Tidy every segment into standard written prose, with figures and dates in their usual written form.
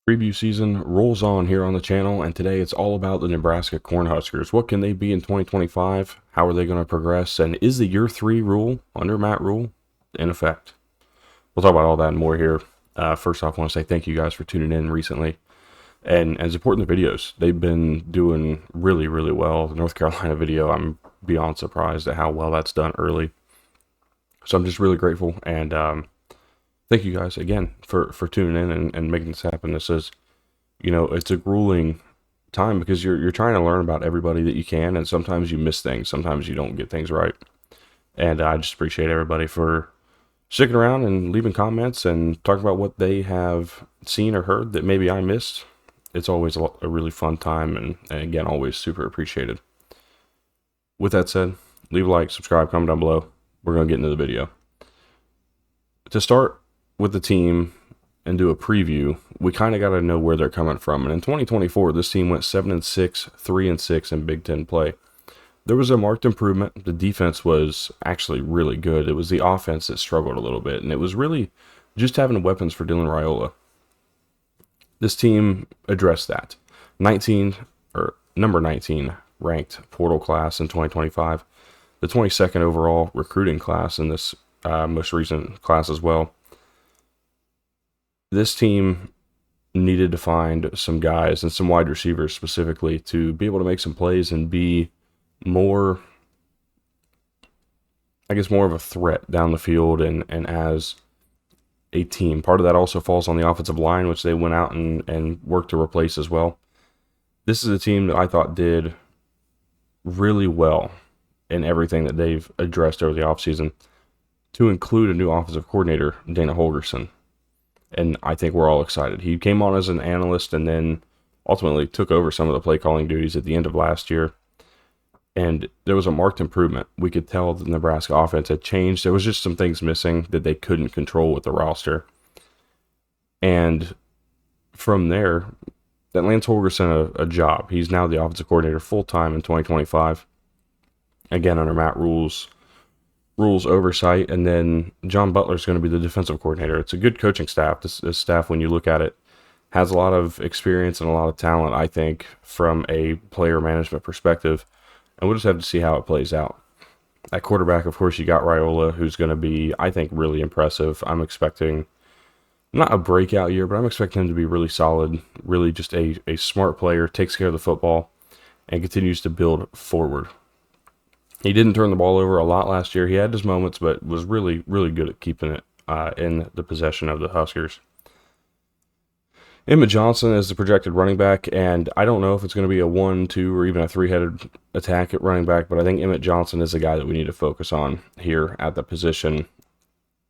Preview season rolls on here on the channel, and today it's all about the Nebraska Cornhuskers. What can they be in 2025? How are they going to progress? And is the year 3 rule under Matt Rhule in effect? We'll talk about all that and more here. First off, I want to say thank you guys for tuning in recently and supporting the videos. They've been doing really, really well. The North Carolina video, I'm beyond surprised at how well that's done early. So I'm just really grateful, and thank you guys again for tuning in and making this happen. This is, it's a grueling time because you're trying to learn about everybody that you can, and sometimes you miss things, sometimes you don't get things right. And I just appreciate everybody for sticking around and leaving comments and talking about what they have seen or heard that maybe I missed. It's always a really fun time, and again, always super appreciated. With that said, leave a like, subscribe, comment down below. We're going to get into the video. To start with the team and do a preview, we kind of got to know where they're coming from. And in 2024, this team went 7-6, 3-6 in Big Ten play. There was a marked improvement. The defense was actually really good. It was the offense that struggled a little bit, and it was really just having weapons for Dylan Rhule. This team addressed that. Number 19 ranked portal class in 2025. The 22nd overall recruiting class in this most recent class as well. This team needed to find some guys and some wide receivers specifically to be able to make some plays and be more of a threat down the field and as a team. Part of that also falls on the offensive line, which they went out and worked to replace as well. This is a team that I thought did really well in everything that they've addressed over the offseason, to include a new offensive coordinator, Dana Holgorsen. And I think we're all excited. He came on as an analyst and then ultimately took over some of the play calling duties at the end of last year. And there was a marked improvement. We could tell the Nebraska offense had changed. There was just some things missing that they couldn't control with the roster. And from there, that lands Holgorsen a job. He's now the offensive coordinator full-time in 2025. Again, under Matt Rhule's oversight, and then John Butler's going to be the defensive coordinator. It's a good coaching staff. This staff, when you look at it, has a lot of experience and a lot of talent, I think, from a player management perspective. And we'll just have to see how it plays out. At quarterback, of course, you got Rhule, who's going to be, I think, really impressive. I'm expecting not a breakout year, but I'm expecting him to be really solid, really just a smart player, takes care of the football, and continues to build forward. He didn't turn the ball over a lot last year. He had his moments, but was really, really good at keeping it in the possession of the Huskers. Emmett Johnson is the projected running back, and I don't know if it's going to be a 1, 2, or even a 3-headed attack at running back, but I think Emmett Johnson is the guy that we need to focus on here at the position.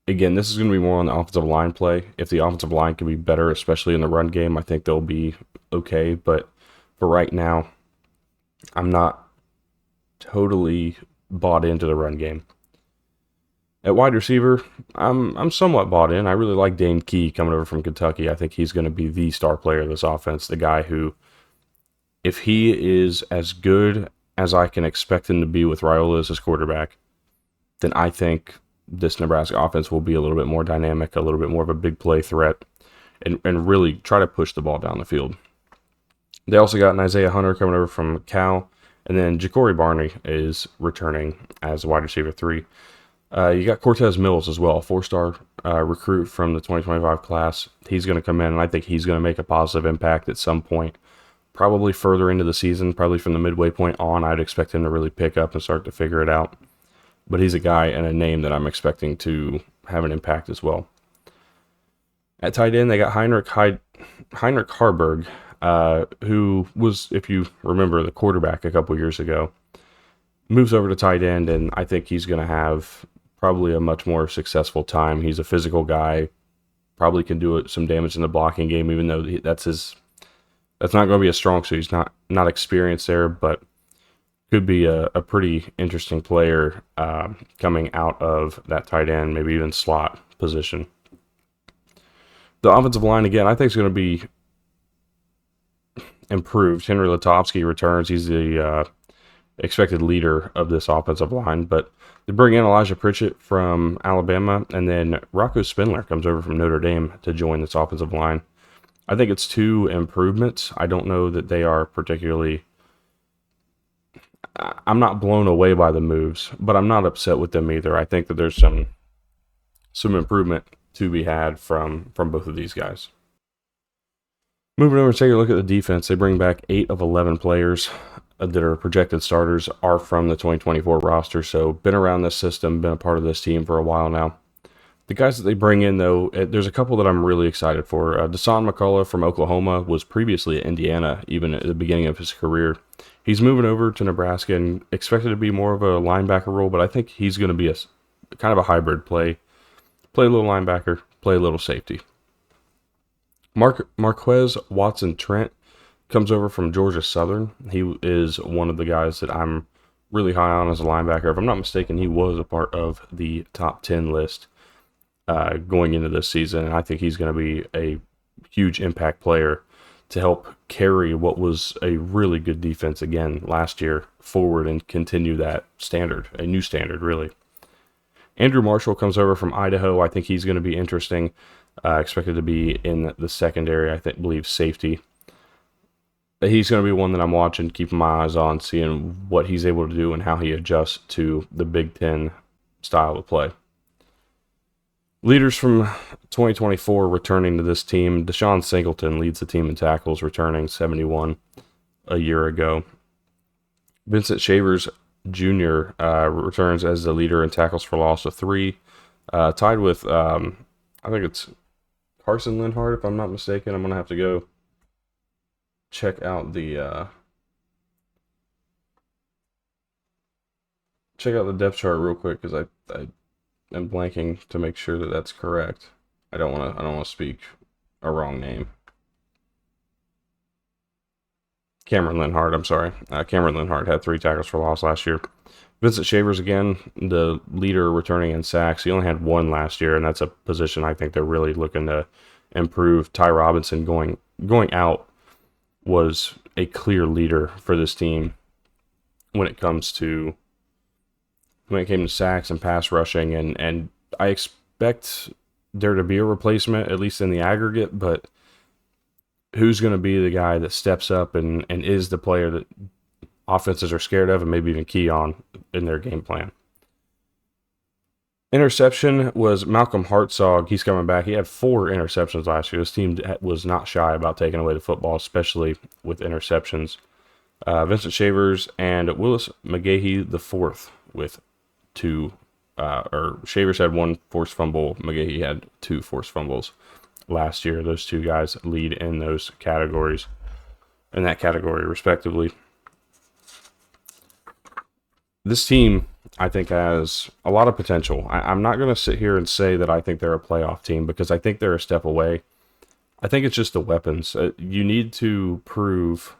Again, this is going to be more on the offensive line play. If the offensive line can be better, especially in the run game, I think they'll be okay. But for right now, I'm not totally bought into the run game. At wide receiver, I'm somewhat bought in. I really like Dane Key coming over from Kentucky. I think he's going to be the star player of this offense. The guy who, if he is as good as I can expect him to be with Rhule as his quarterback, then I think this Nebraska offense will be a little bit more dynamic, a little bit more of a big play threat, and really try to push the ball down the field. They also got an Isaiah Hunter coming over from Cal, and then Ja'Cory Barney is returning as wide receiver 3. You got Cortez Mills as well, a 4-star recruit from the 2025 class. He's going to come in, and I think he's going to make a positive impact at some point, probably further into the season, probably from the midway point on. I'd expect him to really pick up and start to figure it out. But he's a guy and a name that I'm expecting to have an impact as well. At tight end, they got Heinrich Harburg, who was, if you remember, the quarterback a couple years ago. Moves over to tight end, and I think he's going to have probably a much more successful time. He's a physical guy, probably can do some damage in the blocking game, even though that's not going to be a strong suit. He's not experienced there, but could be a pretty interesting player coming out of that tight end, maybe even slot position. The offensive line, again, I think is going to be improved. Henry Latovsky returns. He's the expected leader of this offensive line, but they bring in Elijah Pritchett from Alabama, and then Rocco Spindler comes over from Notre Dame to join this offensive line. I think it's two improvements. I don't know that they are particularly. I'm not blown away by the moves, but I'm not upset with them either. I think that there's some improvement to be had from both of these guys. Moving over and taking a look at the defense, they bring back 8 of 11 players that are projected starters are from the 2024 roster. So been around this system, been a part of this team for a while now. The guys that they bring in, though, there's a couple that I'm really excited for. Deshaun McCullough from Oklahoma was previously at Indiana, even at the beginning of his career. He's moving over to Nebraska and expected to be more of a linebacker role, but I think he's going to be a kind of a hybrid play a little linebacker, play a little safety. Marquez Watson Trent comes over from Georgia Southern. He is one of the guys that I'm really high on as a linebacker. If I'm not mistaken, he was a part of the top 10 list going into this season, and I think he's going to be a huge impact player to help carry what was a really good defense again last year forward and continue that standard, a new standard, really. Andrew Marshall comes over from Idaho. I think he's going to be interesting. Expected to be in the secondary, I believe safety. He's going to be one that I'm watching, keeping my eyes on, seeing what he's able to do and how he adjusts to the Big Ten style of play. Leaders from 2024 returning to this team. Deshaun Singleton leads the team in tackles, returning 71 a year ago. Vincent Shavers Jr. Returns as the leader in tackles for loss of 3, tied with, I think it's Carson Linhart, if I'm not mistaken. I'm going to have to go check out the depth chart real quick because I am blanking to make sure that that's correct. I don't want to speak a wrong name. Cameron Linhart, I'm sorry. Cameron Linhart had 3 tackles for loss last year. Vincent Shavers, again, the leader returning in sacks. He only had 1 last year, and that's a position I think they're really looking to improve. Ty Robinson going out was a clear leader for this team when it came to sacks and pass rushing, and I expect there to be a replacement, at least in the aggregate, but who's going to be the guy that steps up and is the player that offenses are scared of and maybe even key on in their game plan? Interception was Malcolm Hartzog. He's coming back. He had 4 interceptions last year. This team was not shy about taking away the football, especially with interceptions. Vincent Shavers and Willis McGahee the fourth with 2, or Shavers had 1 forced fumble. McGahee had 2 forced fumbles last year. Those 2 guys lead in that category respectively. This team, I think, has a lot of potential. I'm not going to sit here and say that I think they're a playoff team because I think they're a step away. I think it's just the weapons. You need to prove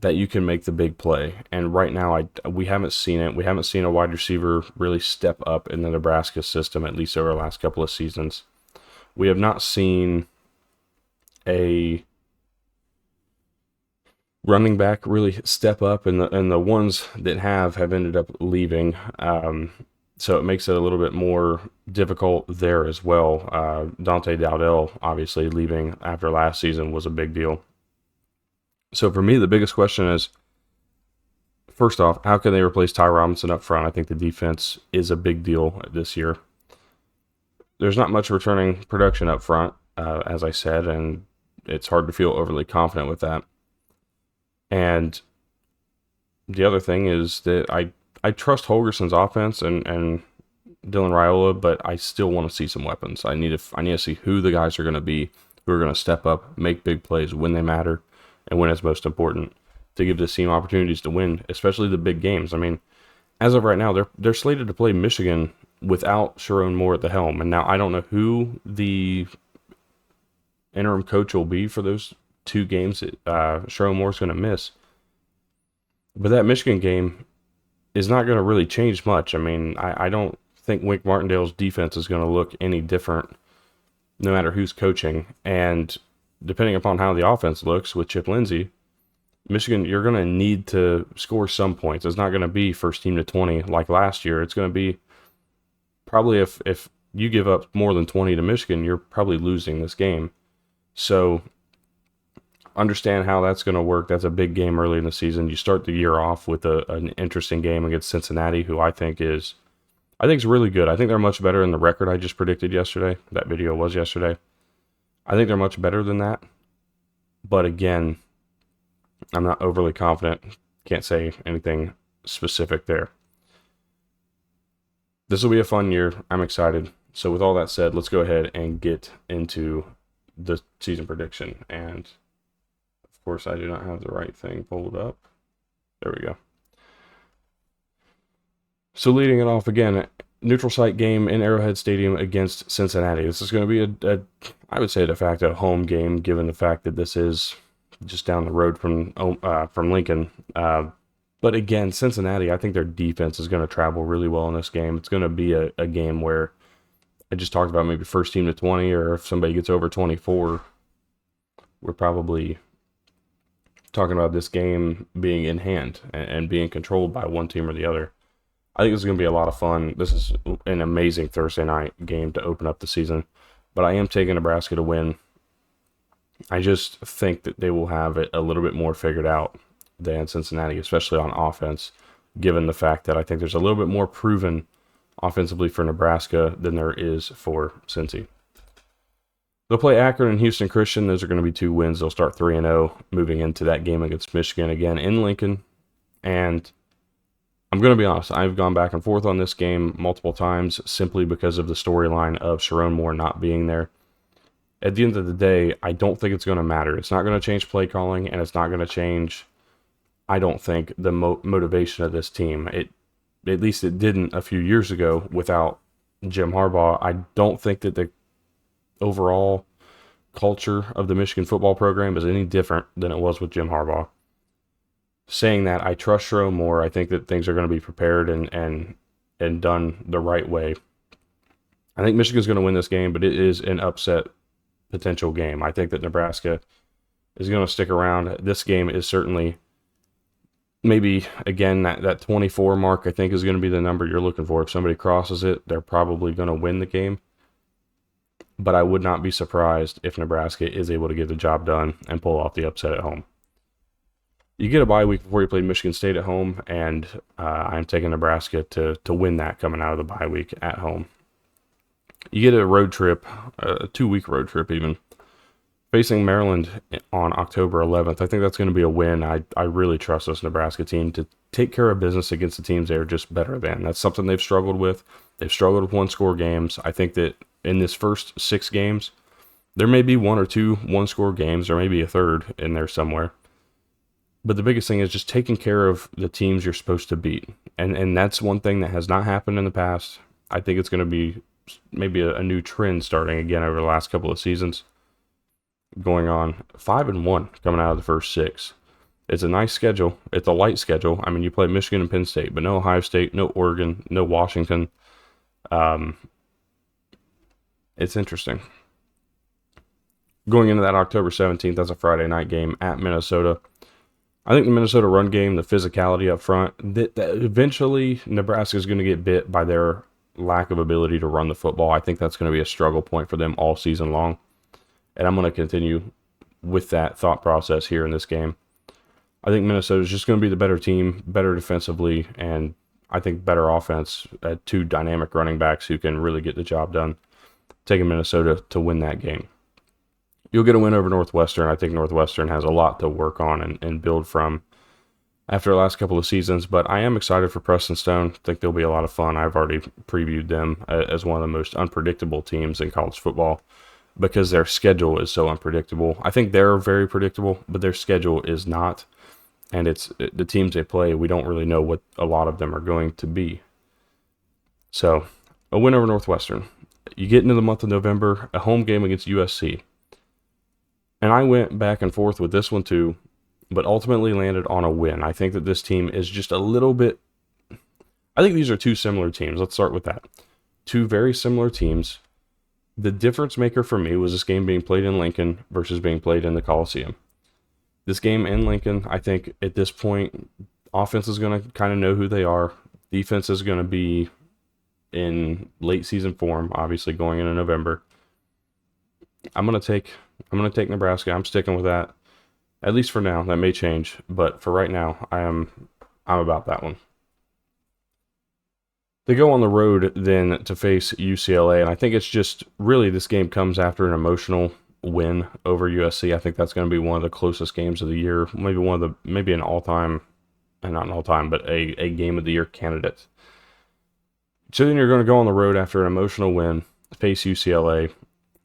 that you can make the big play. And right now, we haven't seen it. We haven't seen a wide receiver really step up in the Nebraska system, at least over the last couple of seasons. We have not seen a running back really step up, and the ones that have ended up leaving. So it makes it a little bit more difficult there as well. Dante Dowdell, obviously, leaving after last season was a big deal. So for me, the biggest question is, first off, how can they replace Ty Robinson up front? I think the defense is a big deal this year. There's not much returning production up front, as I said, and it's hard to feel overly confident with that. And the other thing is that I trust Holgerson's offense and Dylan Rhule, but I still want to see some weapons. I need to see who the guys are going to be, who are going to step up, make big plays when they matter, and when it's most important, to give this team opportunities to win, especially the big games. I mean, as of right now, they're slated to play Michigan without Sharon Moore at the helm. And now I don't know who the interim coach will be for those 2 games that Sharon Moore's going to miss. But that Michigan game is not going to really change much. I mean, I don't think Wink Martindale's defense is going to look any different no matter who's coaching. And depending upon how the offense looks with Chip Lindsey, Michigan, you're going to need to score some points. It's not going to be first team to 20 like last year. It's going to be probably if you give up more than 20 to Michigan, you're probably losing this game. So understand how that's going to work. That's a big game early in the season. You start the year off with an interesting game against Cincinnati, who I think is really good. I think they're much better than the record I just predicted yesterday. That video was yesterday. I think they're much better than that. But again, I'm not overly confident. Can't say anything specific there. This will be a fun year. I'm excited. So with all that said, let's go ahead and get into the season prediction. And of course, I do not have the right thing pulled up. There we go. So leading it off again, neutral site game in Arrowhead Stadium against Cincinnati. This is going to be I would say de facto home game, given the fact that this is just down the road from Lincoln. But again, Cincinnati, I think their defense is going to travel really well in this game. It's going to be a game where I just talked about maybe first team to 20, or if somebody gets over 24, we're probably talking about this game being in hand and being controlled by one team or the other. I think this is going to be a lot of fun. This is an amazing Thursday night game to open up the season. But I am taking Nebraska to win. I just think that they will have it a little bit more figured out than Cincinnati, especially on offense, given the fact that I think there's a little bit more proven offensively for Nebraska than there is for Cincy. They'll play Akron and Houston Christian. Those are going to be 2 wins. They'll start 3-0 moving into that game against Michigan again in Lincoln. And I'm going to be honest, I've gone back and forth on this game multiple times simply because of the storyline of Sharon Moore not being there. At the end of the day, I don't think it's going to matter. It's not going to change play calling, and it's not going to change, I don't think, the motivation of this team. At least it didn't a few years ago without Jim Harbaugh. I don't think that the overall culture of the Michigan football program is any different than it was with Jim Harbaugh. Saying that, I trust Sharon Moore. I think that things are going to be prepared and done the right way. I think Michigan's going to win this game, but it is an upset potential game. I think that Nebraska is going to stick around. This game is certainly maybe, again, that 24 mark, I think, is going to be the number you're looking for. If somebody crosses it, they're probably going to win the game. But I would not be surprised if Nebraska is able to get the job done and pull off the upset at home. You get a bye week before you play Michigan State at home, and I'm taking Nebraska to win that coming out of the bye week at home. You get a road trip, a 2-week road trip even, facing Maryland on October 11th. I think that's going to be a win. I really trust this Nebraska team to take care of business against the teams they're just better than. That's something they've struggled with. They've struggled with one-score games. I think that in this first 6 games, there may be 1 or 2 one-score games, or maybe a third in there somewhere. But the biggest thing is just taking care of the teams you're supposed to beat. And that's one thing that has not happened in the past. I think it's going to be maybe a new trend starting again over the last couple of seasons. Going on 5-1 coming out of the first 6. It's a nice schedule. It's a light schedule. I mean, you play Michigan and Penn State, but no Ohio State, no Oregon, no Washington. It's interesting. Going into that October 17th, that's a Friday night game at Minnesota. I think the Minnesota run game, the physicality up front, that eventually Nebraska is going to get bit by their lack of ability to run the football. I think that's going to be a struggle point for them all season long. And I'm going to continue with that thought process here in this game. I think Minnesota is just going to be the better team, better defensively, and I think better offense at 2 dynamic running backs who can really get the job done. Taking Minnesota to win that game. You'll get a win over Northwestern. I think Northwestern has a lot to work on and build from after the last couple of seasons, but I am excited for Preston Stone. I think they'll be a lot of fun. I've already previewed them as one of the most unpredictable teams in college football because their schedule is so unpredictable. I think they're very predictable, but their schedule is not, and it's the teams they play, we don't really know what a lot of them are going to be. So, a win over Northwestern. You get into the month of November, a home game against USC. And I went back and forth with this one too, but ultimately landed on a win. I think that this team is just a little bit... I think these are 2 similar teams. Let's start with that. 2 very similar teams. The difference maker for me was this game being played in Lincoln versus being played in the Coliseum. This game in Lincoln, I think at this point, offense is going to kind of know who they are. Defense is going to be in late season form, obviously going into November. I'm going to take I'm going to take Nebraska. I'm sticking with that. At least for now. That may change, but for right now, I'm about that one. They go on the road then to face UCLA, and I think it's just really this game comes after an emotional win over USC. I think that's going to be one of the closest games of the year, maybe an all-time, and not an all-time, but a game of the year candidate. So then you're going to go on the road after an emotional win, face UCLA,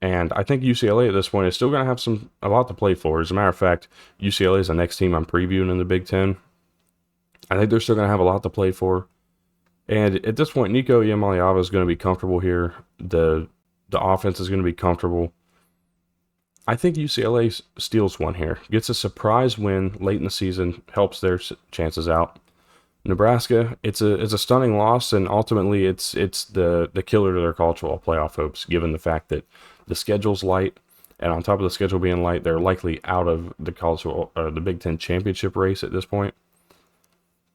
and I think UCLA at this point is still going to have a lot to play for. As a matter of fact, UCLA is the next team I'm previewing in the Big Ten. I think they're still going to have a lot to play for. And at this point, Nico Iamaleava is going to be comfortable here. The offense is going to be comfortable. I think UCLA steals one here. Gets a surprise win late in the season, helps their chances out. Nebraska, it's a stunning loss, and ultimately it's the killer to their cultural playoff hopes, given the fact that the schedule's light, and on top of the schedule being light, they're likely out of the Big Ten championship race at this point.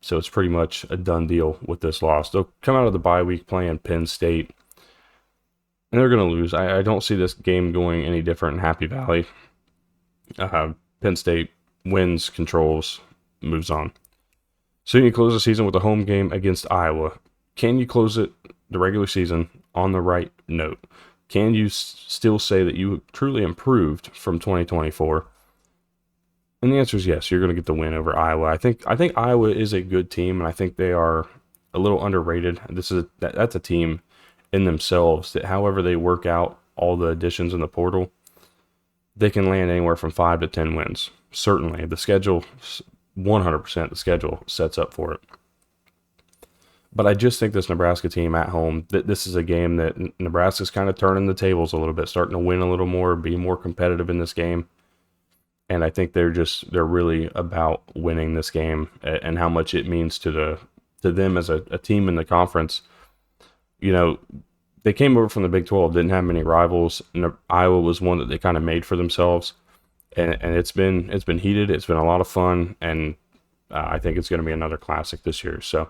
So it's pretty much a done deal with this loss. They'll come out of the bye week playing Penn State, and they're going to lose. I don't see this game going any different in Happy Valley. Penn State wins, controls, moves on. So you close the season with a home game against Iowa. Can you close the regular season on the right note? Can you still say that you truly improved from 2024? And the answer is yes. You're going to get the win over Iowa. I think Iowa is a good team, and I think they are a little underrated. That's a team in themselves that, however they work out all the additions in the portal, they can land anywhere from 5 to 10 wins. Certainly, the schedule, 100%, the schedule sets up for it. But I just think this Nebraska team at home, this is a game that Nebraska's kind of turning the tables a little bit, starting to win a little more, be more competitive in this game. And I think they're really about winning this game and how much it means to them as a team in the conference. You know, they came over from the Big 12, didn't have many rivals. Iowa was one that they kind of made for themselves, and it's been heated. It's been a lot of fun, and I think it's going to be another classic this year. So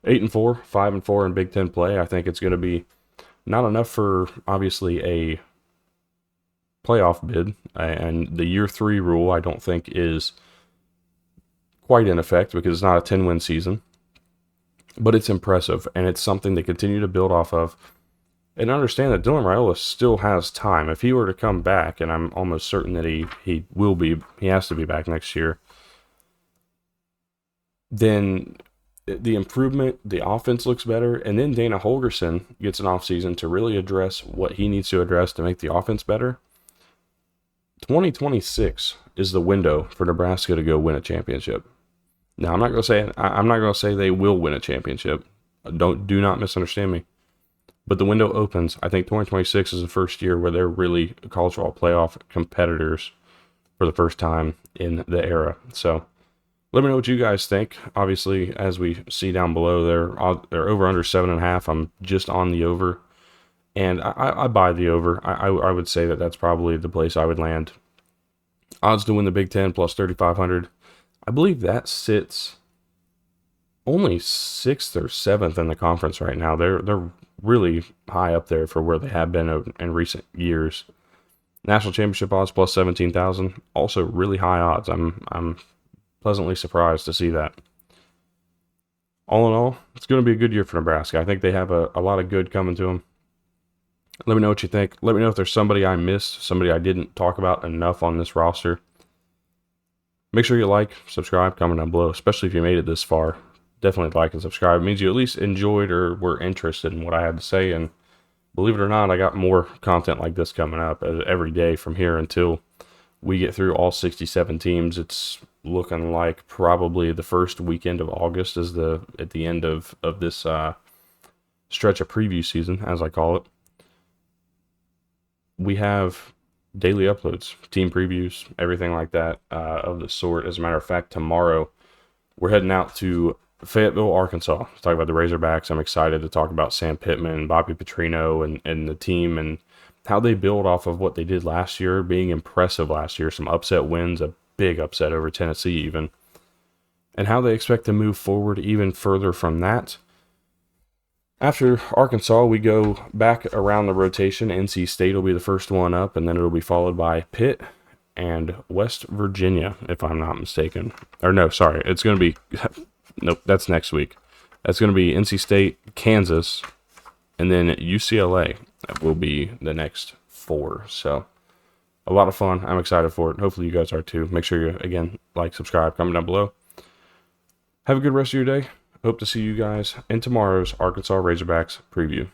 8-4, 5-4 in Big Ten play. I think it's going to be not enough for obviously a playoff bid, and the year 3 rule I don't think is quite in effect because it's not a 10-win season, but it's impressive, and it's something to continue to build off of. And understand that Dylan Rhule still has time. If he were to come back, and I'm almost certain that he will be, he has to be back next year, then the improvement, the offense looks better, and then Dana Holgorsen gets an offseason to really address what he needs to address to make the offense better. 2026 is the window for Nebraska to go win a championship. Now, I'm not going to say they will win a championship. Do not misunderstand me. But the window opens. I think 2026 is the first year where they're really college football playoff competitors for the first time in the era. So let me know what you guys think. Obviously, as we see down below, they're over under 7.5. I'm just on the over. And I buy the over. I would say that's probably the place I would land. Odds to win the Big Ten plus 3,500. I believe that sits only 6th or 7th in the conference right now. They're really high up there for where they have been in recent years. National championship odds plus 17,000. Also really high odds. I'm pleasantly surprised to see that. All in all, it's going to be a good year for Nebraska. I think they have a lot of good coming to them. Let me know what you think. Let me know if there's somebody I missed, somebody I didn't talk about enough on this roster. Make sure you like, subscribe, comment down below, especially if you made it this far. Definitely like and subscribe. It means you at least enjoyed or were interested in what I had to say. And believe it or not, I got more content like this coming up every day from here until we get through all 67 teams. It's looking like probably the first weekend of August is at the end of this stretch of preview season, as I call it. We have daily uploads, team previews, everything like that of the sort. As a matter of fact, tomorrow we're heading out to Fayetteville, Arkansas to talk about the Razorbacks. I'm excited to talk about Sam Pittman, Bobby Petrino, and the team and how they build off of what they did last year, being impressive last year, some upset wins, a big upset over Tennessee even, and how they expect to move forward even further from that. After Arkansas, we go back around the rotation. NC State will be the first one up, and then it'll be followed by Pitt and West Virginia, if I'm not mistaken. Or no, sorry, it's going to be nope, that's next week. That's going to be NC State, Kansas, and then UCLA will be the next 4. So a lot of fun. I'm excited for it. Hopefully you guys are too. Make sure you, again, like, subscribe, comment down below. Have a good rest of your day. Hope to see you guys in tomorrow's Arkansas Razorbacks preview.